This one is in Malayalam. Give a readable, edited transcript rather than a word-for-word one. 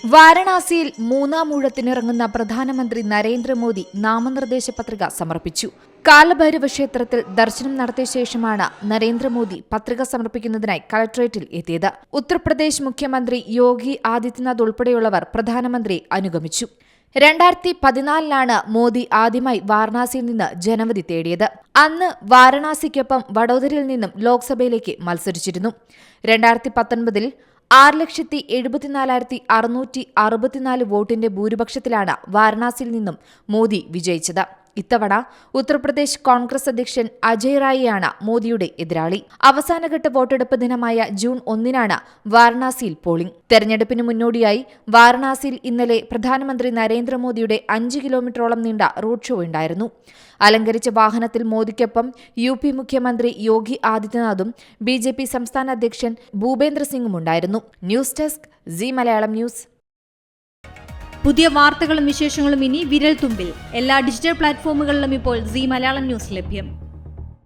വാരണാസിയിൽ മൂന്നാം ഊഴത്തിനിറങ്ങുന്ന പ്രധാനമന്ത്രി നരേന്ദ്രമോദി നാമനിർദ്ദേശ പത്രിക സമർപ്പിച്ചു. കാലഭൈരവ ക്ഷേത്രത്തിൽ ദർശനം നടത്തിയ ശേഷമാണ് നരേന്ദ്രമോദി പത്രിക സമർപ്പിക്കുന്നതിനായി കളക്ടറേറ്റിൽ എത്തിയത്. ഉത്തർപ്രദേശ് മുഖ്യമന്ത്രി യോഗി ആദിത്യനാഥ് ഉൾപ്പെടെയുള്ളവർ പ്രധാനമന്ത്രിയെ അനുഗമിച്ചു. 2014 മോദി ആദ്യമായി വാരണാസിയിൽ നിന്ന് ജനവിധി തേടിയത്. അന്ന് വാരണാസിക്കൊപ്പം വഡോദരയിൽ നിന്നും ലോക്സഭയിലേക്ക് മത്സരിച്ചിരുന്നു. 2019 6,74,664 വോട്ടിന്റെ ഭൂരിപക്ഷത്തിലാണ് വാരണാസിയിൽ നിന്നും മോദി വിജയിച്ചത്. ഇത്തവണ ഉത്തർപ്രദേശ് കോൺഗ്രസ് അധ്യക്ഷൻ അജയ് റായിയാണ് മോദിയുടെ എതിരാളി. അവസാനഘട്ട വോട്ടെടുപ്പ് ദിനമായ ജൂൺ 1 വാരണാസിയിൽ പോളിംഗ്. തെരഞ്ഞെടുപ്പിന് മുന്നോടിയായി വാരണാസിയിൽ ഇന്നലെ പ്രധാനമന്ത്രി നരേന്ദ്രമോദിയുടെ 5 കിലോമീറ്ററോളം നീണ്ട റോഡ് ഷോ ഉണ്ടായിരുന്നു. അലങ്കരിച്ച വാഹനത്തിൽ മോദിക്കൊപ്പം UP മുഖ്യമന്ത്രി യോഗി ആദിത്യനാഥും BJP സംസ്ഥാന അധ്യക്ഷൻ ഭൂപേന്ദ്ര സിംഗും ഉണ്ടായിരുന്നു. News desk C Malayalam news. പുതിയ വാർത്തകളും വിശേഷങ്ങളും ഇനി വിരൽ തുമ്പിൽ. എല്ലാ ഡിജിറ്റൽ പ്ലാറ്റ്ഫോമുകളിലും ഇപ്പോൾ സി മലയാളം ന്യൂസ് ലഭ്യം.